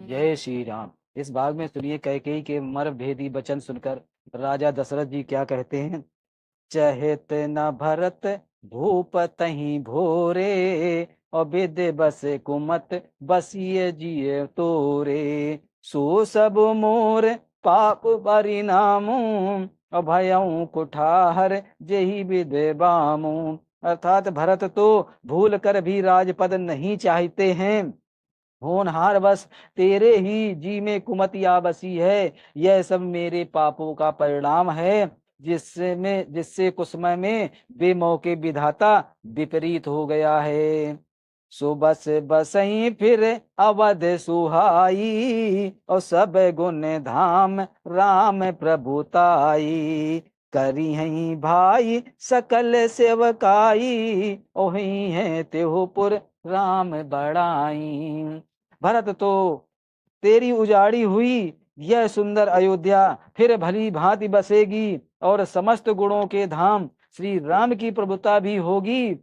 जय श्री राम। इस भाग में सुनिए कैकेयी के मर्म भेदी वचन सुनकर राजा दशरथ जी क्या कहते हैं। चहेत न भरत भूप तहीं भोरे, और विद बस कुमत बसिए जिए तोरे। सो सब मोर पाप परिणामू, अभयऊ कुठार जेहि विद बामू। अर्थात भरत तो भूल कर भी राजपद नहीं चाहते हैं, होनहार बस तेरे ही जी में कुमतिया बसी है। यह सब मेरे पापों का परिणाम है, जिससे कुसमय में बेमौके विधाता विपरीत हो गया है। सो बस बसई फिर अवध सुहाई, और सब गुण धाम राम प्रभुताई। करी हई भाई सकल सेवकाई, ओही है त्योपुर राम बड़ाई। भरत तो तेरी उजाड़ी हुई यह सुंदर अयोध्या फिर भली भांति बसेगी, और समस्त गुणों के धाम श्री राम की प्रभुता भी होगी।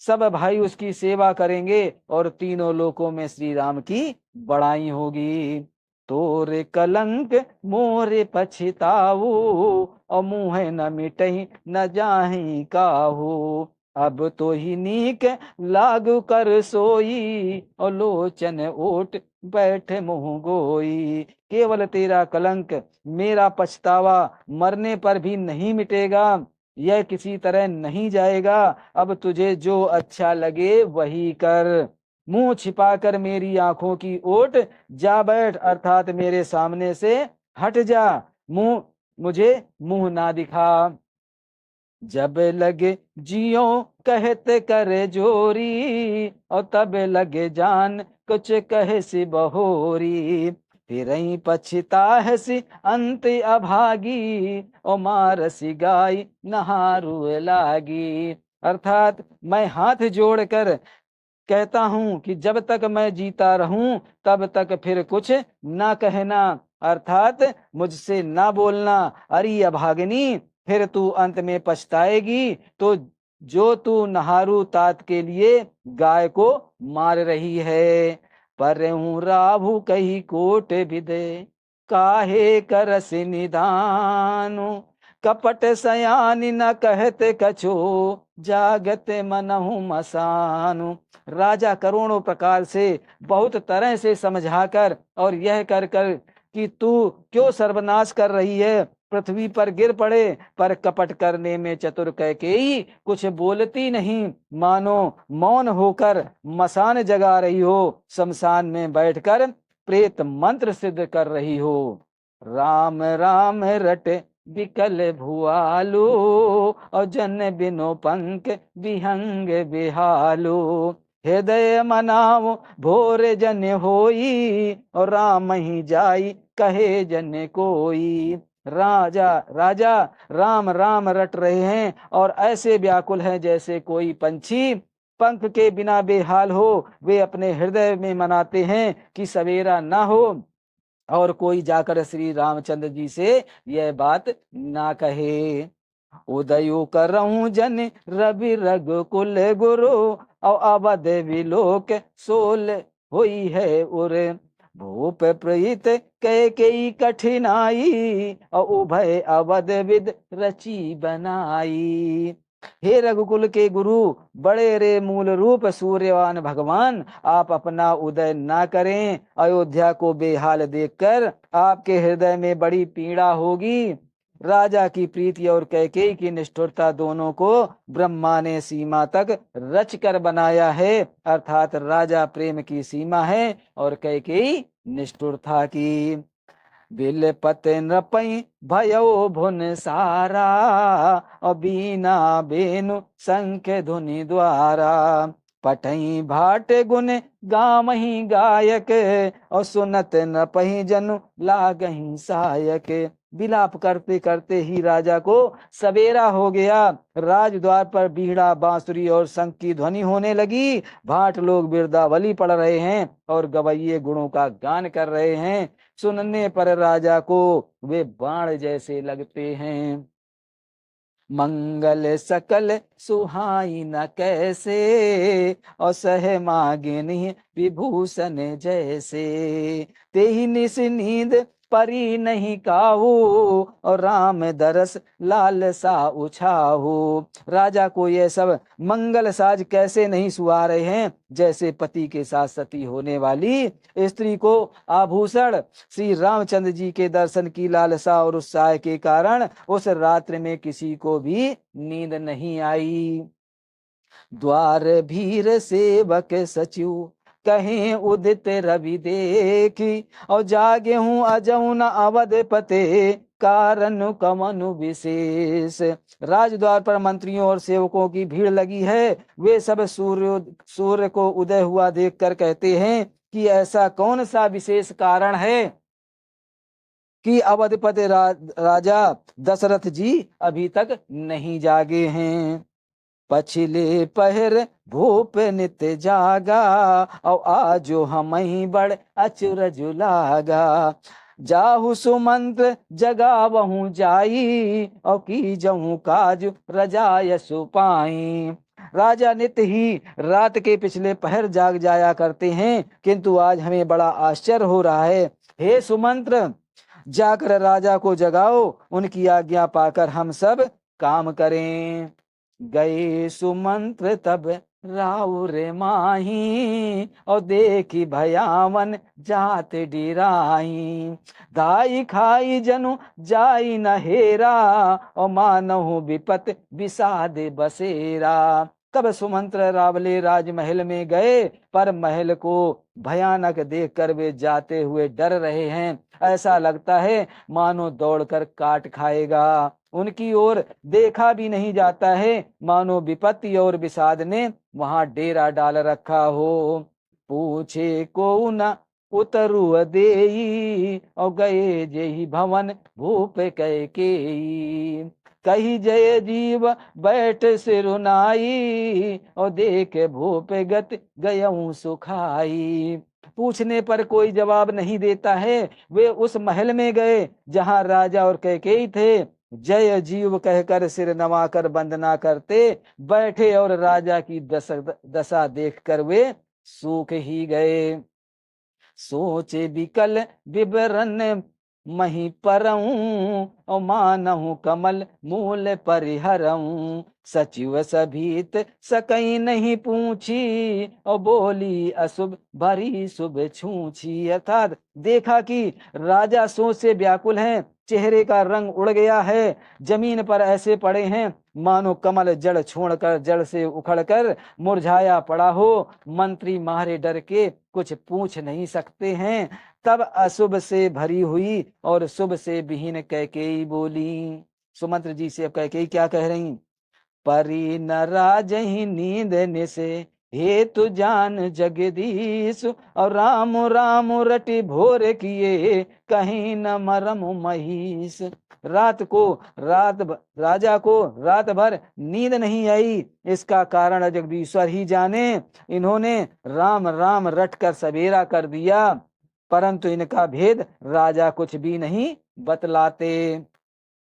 सब भाई उसकी सेवा करेंगे और तीनों लोकों में श्री राम की बड़ाई होगी। तोरे कलंक मोरे पछताऊ, और मुँह न मिटही न जाहि काहू। अब तो ही नीक लागू कर सोई, और लोचन ओट बैठ मुँह गोई। केवल तेरा कलंक मेरा पछतावा मरने पर भी नहीं मिटेगा, यह किसी तरह नहीं जाएगा। अब तुझे जो अच्छा लगे वही कर। मुंह छिपाकर मेरी आंखों की ओट जा बैठ, अर्थात मेरे सामने से हट जा। मुंह मुझे मुंह ना दिखा। जब लगे जियो कहते करे जोरी, और तब लगे जान कुछ कहे सी बहोरी। फिर ही पछता है सी अंत अभागी, और मारसी गाय नहारू लागी। अर्थात मैं हाथ जोड़कर कहता हूं कि जब तक मैं जीता रहूं तब तक फिर कुछ ना कहना, अर्थात मुझसे ना बोलना। अरे अभागिनी, फिर तू अंत में पछताएगी तो जो तू नहारू तात के लिए गाय को मार रही है। पर हूँ राभु कही कोट विदे, काहे करस निदानु। कपट सयानी न कहते कछो, जागत मनहु मसानु। राजा करोड़ों प्रकार से बहुत तरह से समझाकर और यह कर कर कि तू क्यों सर्वनाश कर रही है, पृथ्वी पर गिर पड़े, पर कपट करने में चतुर कैकेयी कुछ बोलती नहीं, मानो मौन होकर मसान जगा रही हो, शमशान में बैठकर प्रेत मंत्र सिद्ध कर रही हो। राम राम रट बिकल भुआलो, और जन बिनो पंख विहंग बिहालो। हृदय मनाओ भोर जन होई, और राम ही जाई कहे जन कोई। राजा राजा राम राम रट रहे हैं और ऐसे व्याकुल हैं जैसे कोई पंछी पंख के बिना बेहाल हो। वे अपने हृदय में मनाते हैं कि सवेरा ना हो और कोई जाकर श्री रामचंद्र जी से यह बात ना कहे। उदयो करऊं जन रवि रघुकुल गुरु, और अवध विलोक सोल हुई है उर। भूप प्रीत कह कई कठिनाई, और उभय अवध विद रची बनाई। हे रघुकुल के गुरु, बड़े रे मूल रूप सूर्यवान भगवान, आप अपना उदय ना करें। अयोध्या को बेहाल देखकर आपके हृदय में बड़ी पीड़ा होगी। राजा की प्रीति और कैकेयी की निष्ठुरता दोनों को ब्रह्मा ने सीमा तक रच कर बनाया है, अर्थात राजा प्रेम की सीमा है और कैकेयी निष्ठुरता की। बिलपत नृपई भयो भुन सारा, और बीना बेनु शंख धुनि द्वारा। पठई भाट गुण गामहि गायक, और सुनत नपहि जनु लागहि सायक। विलाप करते करते ही राजा को सवेरा हो गया। राजद्वार पर बीड़ा बांसुरी और शंख की ध्वनि होने लगी। भाट लोग बिरदावली पढ़ रहे हैं और गवैये गुणों का गान कर रहे हैं। सुनने पर राजा को वे बाण जैसे लगते हैं। मंगल सकल सुहाई न कैसे, और सह मागिनी विभूषण जैसे। तेहि निस नींद परी नहीं काहू, और राम दरस लालसा उछाहू। राजा को ये सब मंगल साज कैसे नहीं सुहा रहे हैं, जैसे पति के साथ सती होने वाली स्त्री को आभूषण श्री रामचंद्र जी के दर्शन की लालसा और उत्साह के कारण उस रात्रि में किसी को भी नींद नहीं आई। द्वार भीर सेवक सचिव कहीं उदित रवि देखी, और जागे हूँ अजऊ न अवध पते, कारण कमनु विशेष। राजद्वार पर मंत्रियों और सेवकों की भीड़ लगी है। वे सब सूर्य को उदय हुआ देखकर कहते हैं कि ऐसा कौन सा विशेष कारण है कि अवधपति राजा दशरथ जी अभी तक नहीं जागे हैं। पछिले पहर भूप नित्य जागा, और आजो हमही बड़ अचरज लागा। जाहु सुमंत्र जगावहु जाई, और की जहु काज रजाय सुपाई। राजा नित्य ही रात के पिछले पहर जाग जाया करते हैं, किंतु आज हमें बड़ा आश्चर्य हो रहा है। हे सुमंत्र, जाकर राजा को जगाओ, उनकी आज्ञा पाकर हम सब काम करें। गए सुमंत्र तब राउर माही, और देखी भयावन जात डिराई। दाई खाई जनु जाई न हेरा, और मानहु विपत विषाद बसेरा। तब सुमंत्र रावले राजमहल में गए, पर महल को भयानक देखकर वे जाते हुए डर रहे हैं। ऐसा लगता है मानो दौड़कर काट खाएगा। उनकी ओर देखा भी नहीं जाता है, मानो विपत्ति और विषाद ने वहां डेरा डाल रखा हो। पूछे को न उतरु देई, और गए जेहि भवन भूप कैकेयी। कही जय जीव बैठ सिरुनाई, और देख भूप गत गयऊ सुखाई। पूछने पर कोई जवाब नहीं देता है। वे उस महल में गए जहां राजा और कैकेयी थे। जय जीव कहकर सिर नवाकर वंदना करते बैठे, और राजा की दशा देखकर वे सूख ही गए। सोचे विकल विवरण मही परऊं, और मानहु कमल मूल परिहरऊं। सचिव सभीत सकई नहीं पूछी, और बोली अशुभ भरी शुभ छूछी। अर्थात देखा कि राजा सोच से व्याकुल हैं, चेहरे का रंग उड़ गया है, जमीन पर ऐसे पड़े हैं मानो कमल जड़ छोड़कर जड़ से उखड़कर मुरझाया पड़ा हो। मंत्री मारे डर के कुछ पूछ नहीं सकते हैं। तब अशुभ से भरी हुई और शुभ से विहीन कैकेयी बोली। सुमंत्र जी से अब कैकेयी क्या कह रही? परी न राजहि नींद निसे, हेतु जान जगदीश, और राम राम रटि भोर किए, कहीं न मरम महिष। राजा को रात भर नींद नहीं आई, इसका कारण जगदीश्वर ही जाने। इन्होंने राम राम रट कर सवेरा कर दिया, परंतु इनका भेद राजा कुछ भी नहीं बतलाते।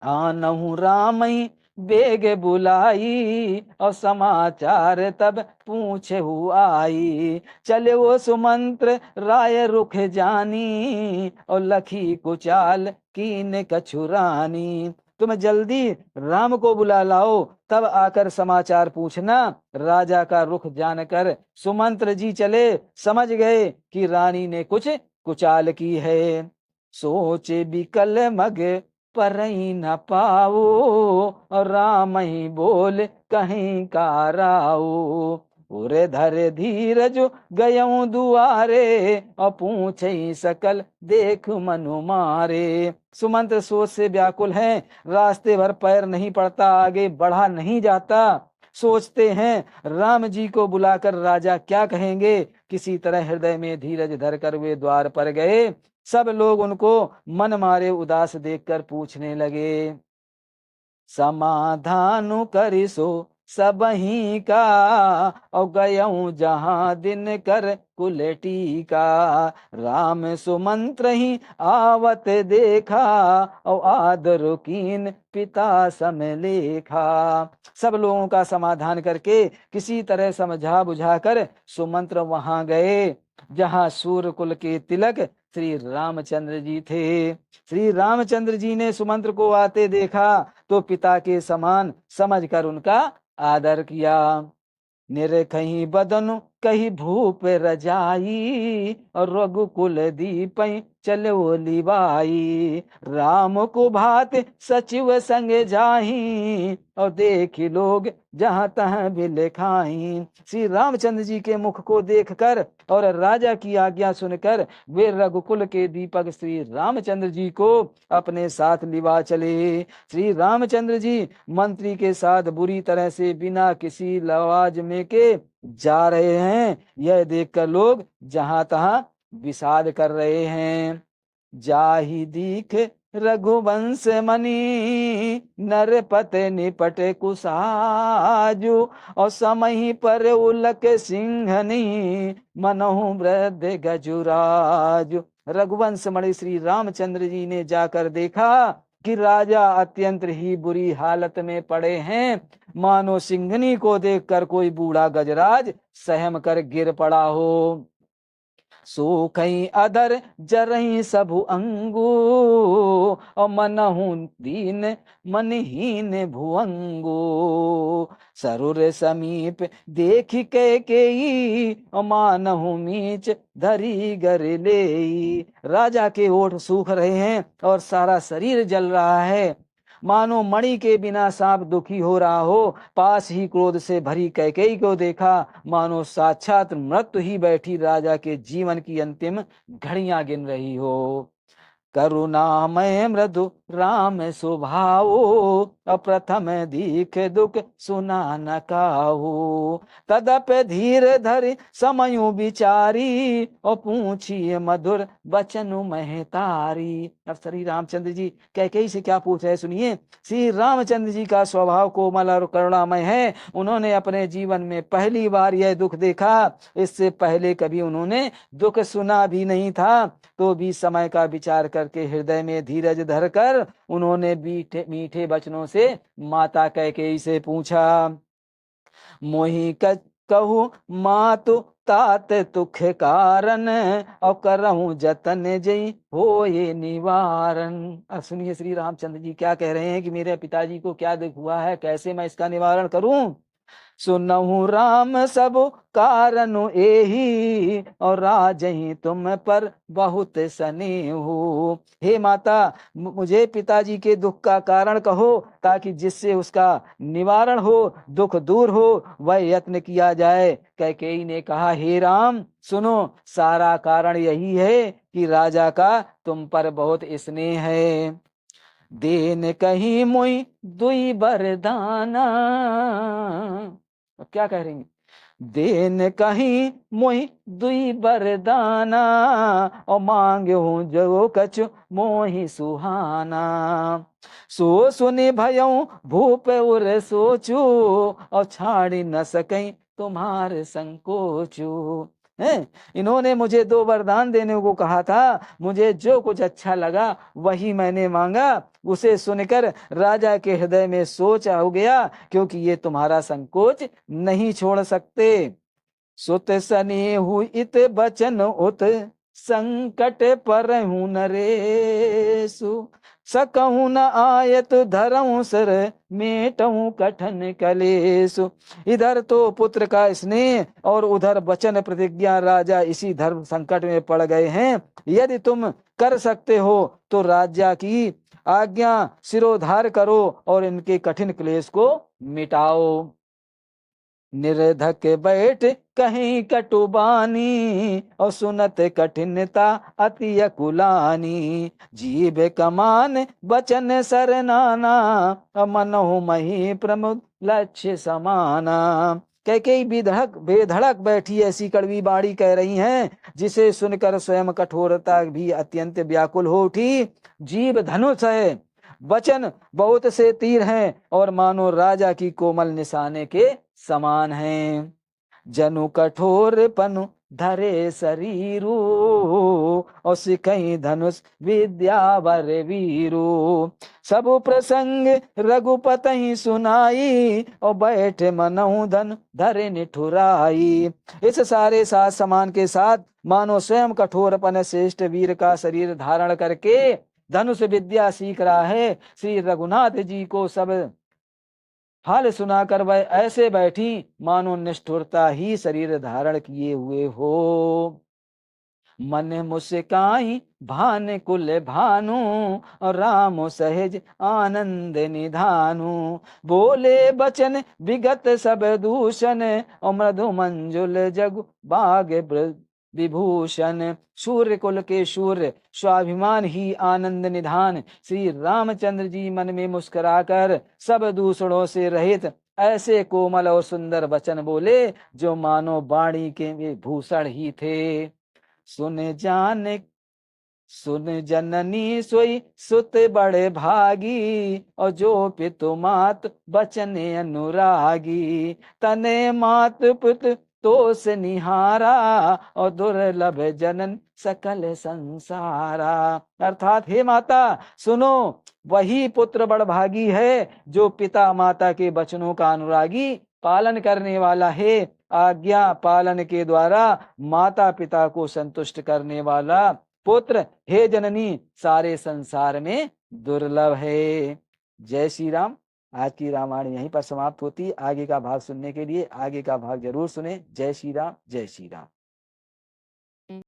आनहु रामई बेग बुलाई, और समाचार तब पूछे आई। चले वो सुमंत्र राय रुख जानी, और लखी कुचाल कीन कछुरानी। तुम जल्दी राम को बुला लाओ, तब आकर समाचार पूछना। राजा का रुख जानकर सुमंत्र जी चले, समझ गए कि रानी ने कुछ कुचाल की है। सोचे बिकल मग परई न पाओ, और राम ही बोल कहीं काराओ। उरे धरे धीरज गयऊ दुआरे, और पूछे सकल देख मनु मारे। सुमंत्र सोच से व्याकुल हैं, रास्ते भर पैर नहीं पड़ता, आगे बढ़ा नहीं जाता। सोचते हैं राम जी को बुलाकर राजा क्या कहेंगे। किसी तरह हृदय में धीरज धरकर वे द्वार पर गए। सब लोग उनको मन मारे उदास देखकर पूछने लगे। समाधानु करिसो सबही का, और गयऊँ जहाँ दिन कर कुलटी का। राम सुमंत्र ही आवत देखा, और आदर कीन पिता सम लेखा। सब लोगों का समाधान करके किसी तरह समझा बुझाकर सुमंत्र वहां गए जहां सूर्य कुल के तिलक श्री रामचंद्र जी थे। श्री रामचंद्र जी ने सुमंत्र को आते देखा तो पिता के समान समझकर उनका आदर किया। निरखही बदन कही भूप रजाई, और रघुकुल दीपई चलो लिबाई। राम को भात सचिव संग जाही, और देखी लोग जहां तहां बिल खाई। श्री रामचंद्र जी के मुख को देखकर और राजा की आज्ञा सुनकर वे रघुकुल के दीपक श्री रामचंद्र जी को अपने साथ लिवा चले। श्री रामचंद्र जी मंत्री के साथ बुरी तरह से बिना किसी लवाज में के जा रहे हैं, यह देखकर लोग जहां तहां विषाद कर रहे हैं। जाहि दीख रघुवंश मणि, नरपत निपट कुसाजु। और समहि पर उलक सिंहनी, मनहु वृद्ध गजुराजु। रघुवंश मणि श्री रामचंद्र जी ने जाकर देखा कि राजा अत्यंत ही बुरी हालत में पड़े हैं, मानो सिंहनी को देखकर कोई बूढ़ा गजराज सहम कर गिर पड़ा हो। सूखई अधर जरही सबु अंगू, और मनहु दीन मनहीन भुअंगू। सरुर समीप देख के और मानहु मीच धरी गर लेई। राजा के ओठ सूख रहे हैं और सारा शरीर जल रहा है, मानो मणि के बिना सांप दुखी हो रहा हो। पास ही क्रोध से भरी कैकेयी को देखा, मानो साक्षात मृत्यु ही बैठी राजा के जीवन की अंतिम घड़ियां गिन रही हो। करुणामय मृदु राम स्वभाव, अप्रथम दीख दुख सुना न काहू। तदप धीर धर समयु विचारी, और पूछिए मधुर बचनु महतारी। अब श्री रामचंद्र जी कैकेयी से क्या पूछ रहे सुनिए। श्री रामचंद्र जी का स्वभाव कोमल और करुणामय है। उन्होंने अपने जीवन में पहली बार यह दुख देखा, इससे पहले कभी उन्होंने दुख सुना भी नहीं था। तो भी समय का विचार करके हृदय में धीरज धरकर उन्होंने मीठे मीठे वचनों से माता कैकेयी से पूछा। मोहि कहू मातु तात तुख कारण, और करहूं जतन जई हो ये निवारण। अब सुनिए श्री रामचंद्र जी क्या कह रहे हैं कि मेरे पिताजी को क्या दुख हुआ है, कैसे मैं इसका निवारण करूं। सुनहु राम सब कारण एही, और राजही तुम पर बहुत स्नेहु। हे माता, मुझे पिताजी के दुख का कारण कहो, ताकि जिससे उसका निवारण हो, दुख दूर हो, वह यत्न किया जाए। कैकेयी ने कहा, हे राम सुनो, सारा कारण यही है कि राजा का तुम पर बहुत स्नेह है। देन कहीं मुई दुई बरदाना। क्या कह रही, देन कहीं मोहि दुई बरदाना, और मांगे हूँ जो कछु मोहि सुहाना। सो सुनि भयऊ भूप उर सोचू, और छाड़ी न सकई तुम्हारे संकोचू। इन्होंने मुझे दो वरदान देने को कहा था, मुझे जो कुछ अच्छा लगा वही मैंने मांगा। उसे सुनकर राजा के हृदय में सोच हो गया, क्योंकि ये तुम्हारा संकोच नहीं छोड़ सकते। सुत स्नेहु इत बचन उत, संकट पर हूं नरेसु। सकहु न आयत धरऊं सर, मेटऊं कठन कलेसु। इधर तो पुत्र का स्नेह और उधर वचन प्रतिज्ञा, राजा इसी धर्म संकट में पड़ गए हैं। यदि तुम कर सकते हो तो राजा की आज्ञा सिरोधार करो और इनके कठिन क्लेश को मिटाओ। निर्धक बैठ कहीं कटुबानी, और सुनत कठिनता अति अकुलानी। जीव कमान बचन सरनाना, मनहु मही प्रमुख लक्ष्य समाना। कैकेयी बेधड़क बैठी ऐसी कड़वी बाणी कह रही हैं, जिसे सुनकर स्वयं कठोरता भी अत्यंत व्याकुल हो उठी। जीव धनुष है वचन बहुत से तीर हैं और मानो राजा की कोमल निशाने के समान हैं। जनु कठोर पनु धरे शरीरू और सिकई धनुष विद्या वर वीरू। सब प्रसंग रघुपति सुनाई और बैठे मनहु धन धरे निठुराई। इस सारे साथ समान के साथ मानो स्वयं कठोरपन श्रेष्ठ वीर का शरीर धारण करके धनुष विद्या सीख रहा है। श्री रघुनाथ जी को सब हाल सुनाकर वह ऐसे बैठी मानो निष्ठुरता ही शरीर धारण किए हुए हो। मन मुस्काई भान कुल भानु और राम सहज आनंद निधानु। बोले बचन विगत सब दूषण और मृदु मंजुल जगु बाग विभूषण। सूर्य कुल के सूर्य स्वाभिमान ही आनंद निधान श्री रामचंद्र जी मन में मुस्कुराकर सब दूषणों से रहित ऐसे कोमल और सुंदर वचन बोले जो मानो वाणी के भूषण ही थे। सुन जननी सोई सुत बड़े भागी और जो पितु मात बचने अनुरागी। तने मात पुत तो से निहारा और दुर्लभ जनन सकल संसारा। अर्थात हे माता सुनो, वही पुत्र बड़भागी है जो पिता माता के वचनों का अनुरागी पालन करने वाला है। आज्ञा पालन के द्वारा माता पिता को संतुष्ट करने वाला पुत्र हे जननी सारे संसार में दुर्लभ है। जय श्री राम। आज की रामायण यहीं पर समाप्त होती। आगे का भाग सुनने के लिए आगे का भाग जरूर सुने। जय श्री राम, जय श्री राम।